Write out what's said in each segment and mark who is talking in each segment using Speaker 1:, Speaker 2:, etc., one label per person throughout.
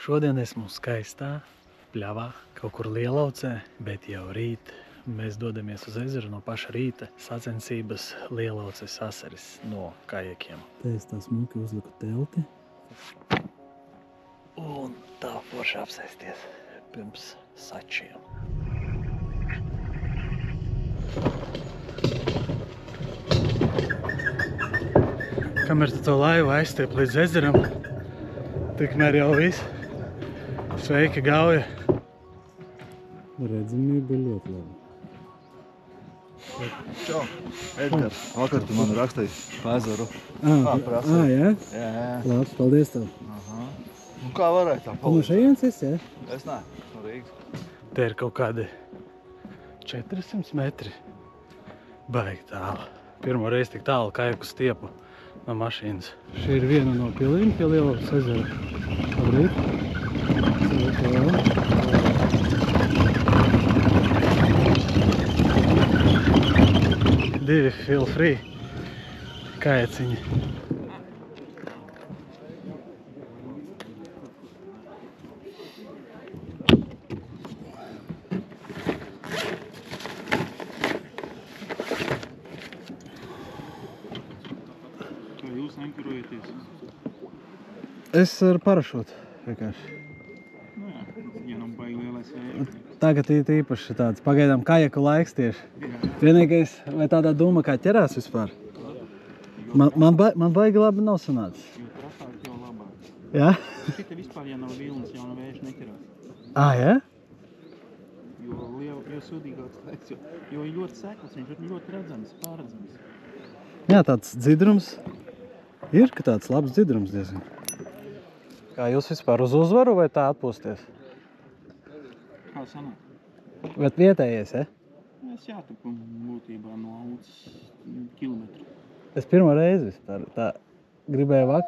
Speaker 1: Šodien esmu skaistā pļavā, kaut kur Lielaucē, bet jau rīt mēs dodamies uz ezeru no paša rīta sacensības Lielauces asaris no kajakiem. Te es tā smuki uzliku telti. Un tā forši apsēsties pirms sačiem. Kamēr tu to laivu aizstiep līdz ezeram, tikmēr jau viss. Sveika, Gauja!
Speaker 2: Redzamība ļoti labi.
Speaker 3: Čau, Edgars. Vakar tu man rakstīji pa ezeru.
Speaker 2: Jā?
Speaker 3: Jā.
Speaker 2: Labi, paldies tev.
Speaker 3: Un kā varēja tā
Speaker 2: Tu no
Speaker 3: palikt?
Speaker 2: šejienes esi, jā?
Speaker 3: Es nē, no Rīgas.
Speaker 1: Te ir kaut kādi 400 metri. Baigi tālu. Pirmo reizi tik tālu kajaku stiepu no mašīnas. Šī ir viena no pilīm pie Lielauces ezera. Labrīt. Divi feel free kajaciņi.
Speaker 4: Kā jūs ankarojaties?
Speaker 2: Es ar parašūtu vienkārši.
Speaker 4: Nu jā, ja nav baigi lielais vējš.
Speaker 2: Tagad īpaši tāds pagaidām kajaku laiks tieši. Vienīgais, vai tādā doma kā ķerās vispār? Man baigi labi nav sanācis.
Speaker 4: Jo trasāk, jau labāk.
Speaker 2: Jā?
Speaker 4: Šita vispār, ja nav vilnas, jau nav vējš neķerās.
Speaker 2: Jā?
Speaker 4: Jo sūdīgāks laiks, jo ir ļoti sekls, viņš ir ļoti redzams, pārredzams.
Speaker 2: Jā, tāds dzidrums. Ir, ka tāds labs dzidrums diezgan. Kā jūs vispār uz uzvaru vai tā atpūsties?
Speaker 4: Kā sanāk?
Speaker 2: Bet vietējies, ja?
Speaker 4: Es jātupu būtībā no Auces kilometru.
Speaker 2: Es pirmo reizi vispār tā gribēju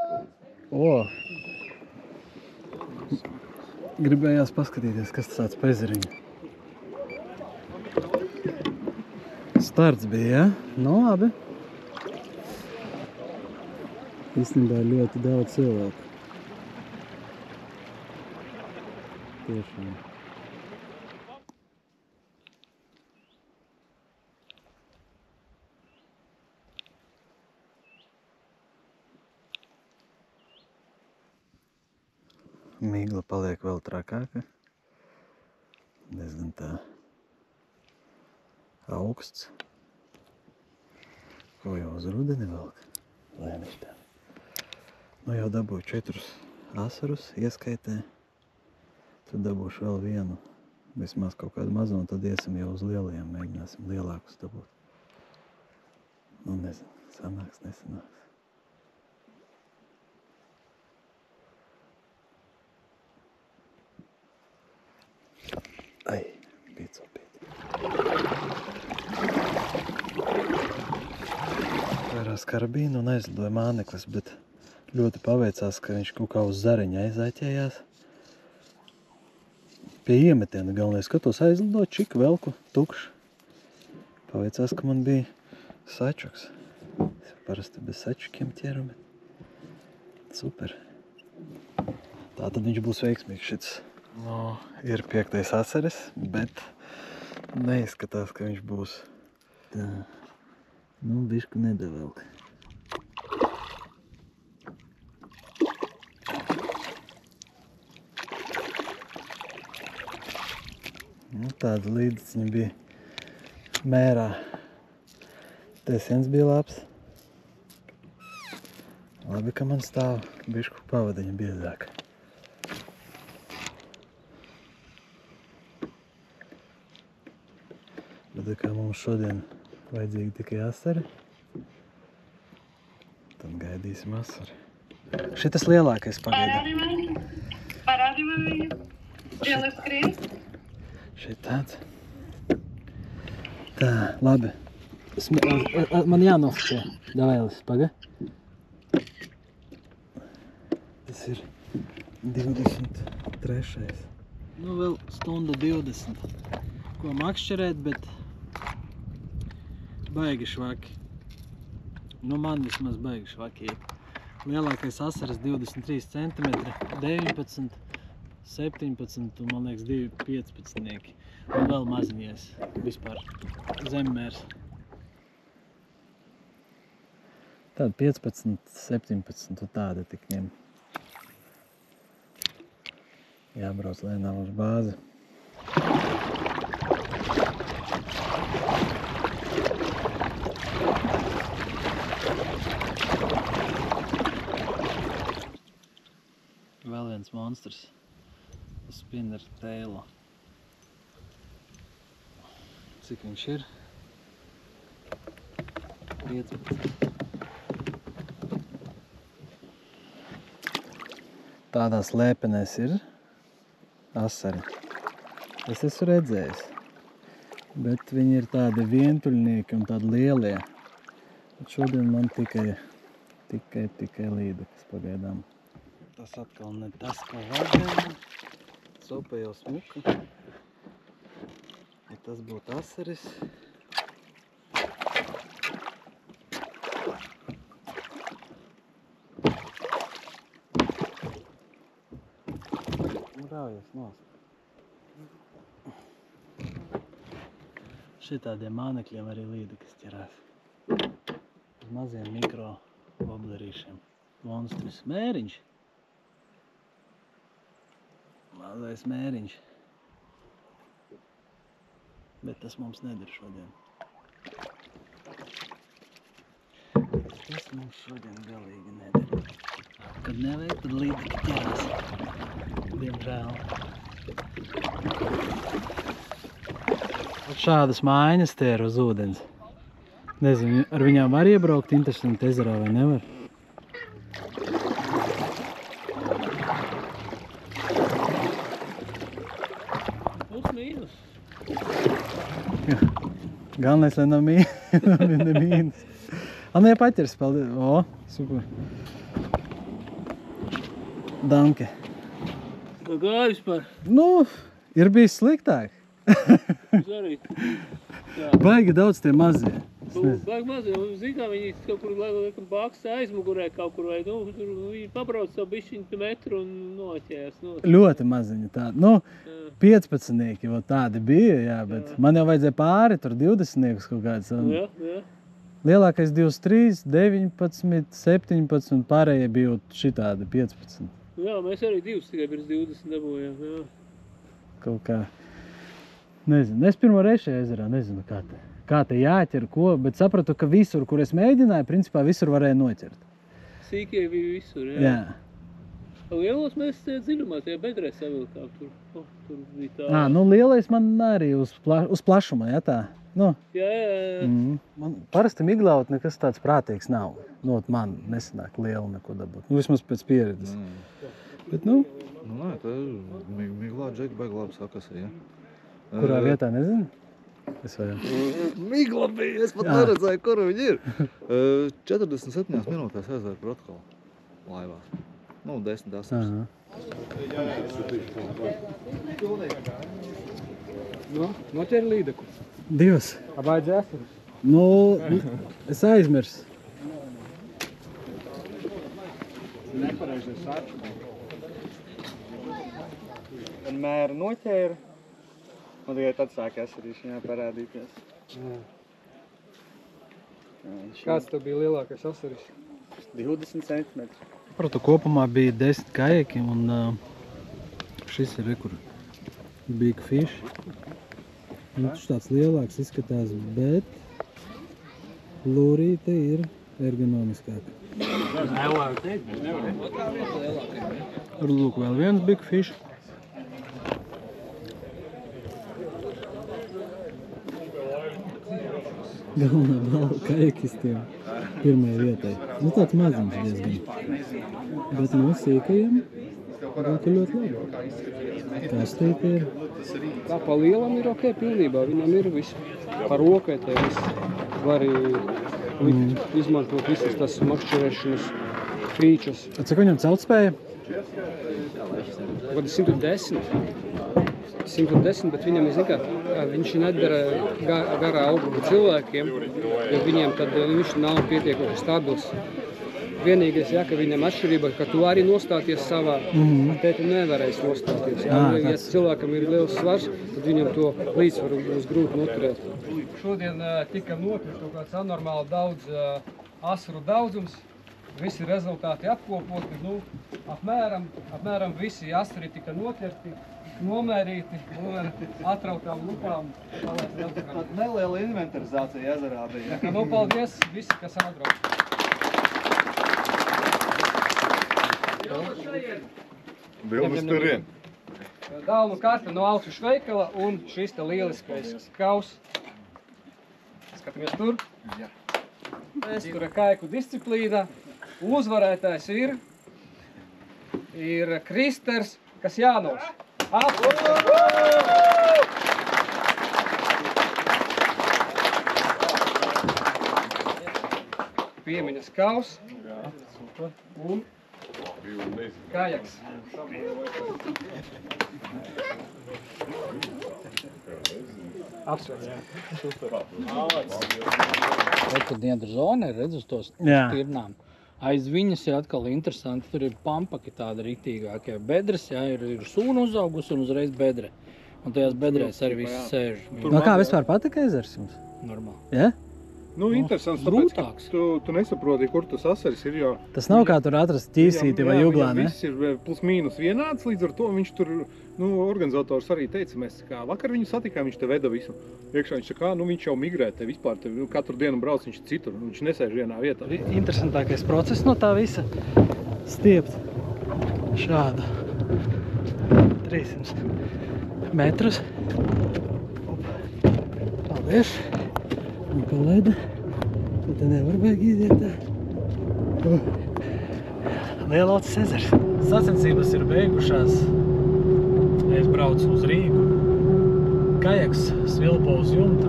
Speaker 2: gribējās paskatīties, kas tas tāds pa ezeriņu. Starts bija, ja? Nu, labi. Īstenībā ir ļoti daudz cilvēku. Tiešām. Migla paliek vēl trakāka. Diezgan tā augsts. Ko jau uz rudeni velk? Lēniši tā. Nu jau dabūju 4 asarus ieskaitē. Tad dabūšu vēl vienu. Vismaz kaut kādu mazu, un tad iesim jau uz lielajiem. Mēģināsim lielākus dabūt. Nu nezinu, sanāks, nesanāks. Ai, bija copīti. Vērās karabīnu un aizlidoja māneklis, bet ļoti paveicās, ka viņš kaut kā uz zariņa aizaķējās. Pie iemetiena galvenais skatos aizlidoja, čik velku, tukšs. Paveicās, ka man bija sačuks. Es parasti bez sačukiem ķeru, bet super. Tā tad viņš būs veiksmīgs šits. Nu, ir 5. asaris, bet neizskatās, ka viņš būs. Tā. Nu, bišku nedavelk. Nu, tāda līdeciņa bija mērā. Tesiens bija labs. Labi, ka man stāv bišku pavadiņa biezāk. Bet kā mums šodien vajadzīgi tikai asari, tad gaidīsim asari. Šitas lielākais pagaidām.
Speaker 5: Parādi man viņu. Lielais skrien.
Speaker 2: Šeit tāds. Tā, labi. Man jānofočē. Davēlis, paga. Tas ir 23. Nu, vēl stunda 20. Ko makšķerēt, bet baigi švaki. Nu, man vismaz baigi švaki iet. Lielākais asaras 23 cm, 19,
Speaker 1: 17 un, man liekas, 2 15. Un vēl maziņies vispār zemmērs.
Speaker 2: Tāda 15, 17 un tāda tik ņem. Jābrauc lēnām uz bāzi.
Speaker 1: Vēl viens monstrs. Spinner tēlo. Cik viņš ir? 15.
Speaker 2: Tādās lēpenēs ir asari. Es esmu redzējis. Bet viņi ir tādi vientuļnieki un tādi lielie. Bet šodien man tikai līdekas pagaidām.
Speaker 1: Tas atkal ne tas, ko vajag. Sopa jau smuka. Ja tas būtu asaris. Raujies nost. Šitādiem mānekļiem arī līdekas ķerās. Uz maziem mikro woblerīšiem. Monstris. Mēriņš. Mazais mēriņš. Bet tas mums neder šodien. Tas mums šodien galīgi neder. Kad nevajag, tad līdeka ķerās. Diemžēl. Šādas mājiņas te ir uz ūdens. Nezinu, ar viņām var iebraukt interesanti ezerā vai nevar. Plus mīnus.
Speaker 2: Galvenais, lai nav mīnus. Anē paķers, paldies. O, super. Danke.
Speaker 1: Kā gāja vispār?
Speaker 2: Nu, ir bijis sliktāk.
Speaker 1: Es arī.
Speaker 2: Baigi daudz tie mazie.
Speaker 1: Baigi mazie, un zin kā viņi kaut kur laikam bāks aizmugurē kaut kur vai, nu, tur viņi pabrauc savu bišķiņu metru un noķējās.
Speaker 2: Ļoti maziņi tādi. Nu, 15-nieki vēl tādi bija, jā, bet man jau vajadzēja pāri tur 20-niekus kaut kāds.
Speaker 1: Jā.
Speaker 2: Lielākais 23, 19, 17 un pārējie bija šitādi 15.
Speaker 1: Jā, mēs arī divus tikai pirms 20 dabūjām, jā.
Speaker 2: Kaut kā, nezinu, es pirmo reizi šajā ezerā nezinu, kā te jāķer, ko, bet sapratu, ka visur, kur es mēģināju, principā visur varēja noķert.
Speaker 1: Sīkie bija visur, jā.
Speaker 2: Jā.
Speaker 1: Lielos mēs dziļumā, tie bedrē savilkām tur. Tur bija tā.
Speaker 2: Nu lielais man arī uz plašumā, jā tā. Nu.
Speaker 1: Jā.
Speaker 2: Man parasti miglaut nekas tāds prātīgs nav. Nu, man nesanāk lielu neko dabūt. Nu, vismaz pēc pieredzes. Bet, nu.
Speaker 3: Nu, nē, tā miglā džeki baigi labi sakas, jā.
Speaker 2: Kurā vietā, nezinu? Es varu.
Speaker 3: Migla bija, es pat neredzēju, kur viņi ir. 47 minūtēs aizvēr protokolu laivās. Nu, 10 asaras.
Speaker 4: Noķēri līdeku.
Speaker 2: 2.
Speaker 4: Vajadzēja asaras?
Speaker 2: Nu, es aizmirsu.
Speaker 4: Nepareizais saču. Vienmēr noķēra. Un tikai tad sāk asarīšanā parādīties. Kāds tev bija lielākais asaris? 20 cm.
Speaker 1: Pratu kopumā bija 10 kajaki un šis ir rekur big fish. Viņš tāds lielāks izskatās, bet lūrīte ir ergonomiskāka. Tur lūk vēl viens big fish. Galvenā balva kajakistiem pirmajai vietai. Nu tāds maziņš diezgan. Bet no sīkajiem būtu ļoti labi. Kastīte ir.
Speaker 4: Tā pa lielam ir ok pilnībā. Viņam ir viss par rokai te viss. Var arī izmantot visas tas makšķerēšanas fīčas.
Speaker 2: Cik viņam celtspēja?
Speaker 4: Kaut 110, bet viņam ir, viņš nedara garā augumu cilvēkiem, jo viņiem tad viņš nav pietiekami stabils. vienīgais, jā, ka viņam atšķirība, ka tu vari nostāties savā, tēti nevarēs nostāties. Jā, ja cilvēkam ir liels svars, tad viņam to līdzsvaru būs grūti noturēt. Šodien tika noturēt kaut kāds anormāli daudz asaru daudzums. Visi rezultāti apkopoti, apmēram visi asari tika noķerti, nomērīti, ar atrautām lupām.
Speaker 3: Neliela inventarizācija ezerā bija.
Speaker 4: Tā kā paldies visi, kas atbrauc.
Speaker 6: Vilnis turien.
Speaker 4: Dālnu karte no Alčuša veikala un šis te lieliskais kaus. Skatāmies tur. Vēsture kaiku disciplīna. Uzvarētājs ir Kristers Kasjānovs. Piemiņas kaus un kājaks. Apsveic.
Speaker 7: Tur diendru zona ir, redz uz tos tirnām. Aiz viņas ir atkal interesanti, tur ir pampaki tādi riktīgākie. Bedres, jā, ir sūna uzaugusi un uzreiz bedre. Un tajās bedrēs arī viss sēž.
Speaker 2: No kā vispār patika ezers jums?
Speaker 7: Normāli.
Speaker 2: Ja?
Speaker 6: Nu, interesants, tāpēc, ka tu nesaproti, kur tas asaris ir, jo...
Speaker 2: Tas nav kā tur atrast ķīsīti vai juglā, ne?
Speaker 6: Viss ir plus mīnus vienāds, līdz ar to viņš tur, organizators arī teica, mēs kā vakar viņu satikām, viņš te veda visu. Iekšā viņš kā, viņš jau migrē te vispār, te katru dienu brauc, viņš citur, viņš nesēž vienā vietā.
Speaker 1: Interesantākais process no tā visa stiept šādu 300 metrus. Paldies!
Speaker 2: Un palaida. Tu te nevar baigi iziet tā.
Speaker 1: Lielaucis ezers. Sacensības ir beigušās. Es braucu uz Rīgu. Kajaks svilpo uz jumta.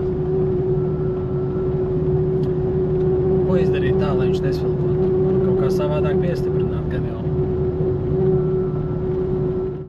Speaker 1: Ko izdarīt tā, lai viņš nesvilpotu? Kaut kā savādāk piestiprināt, gan jau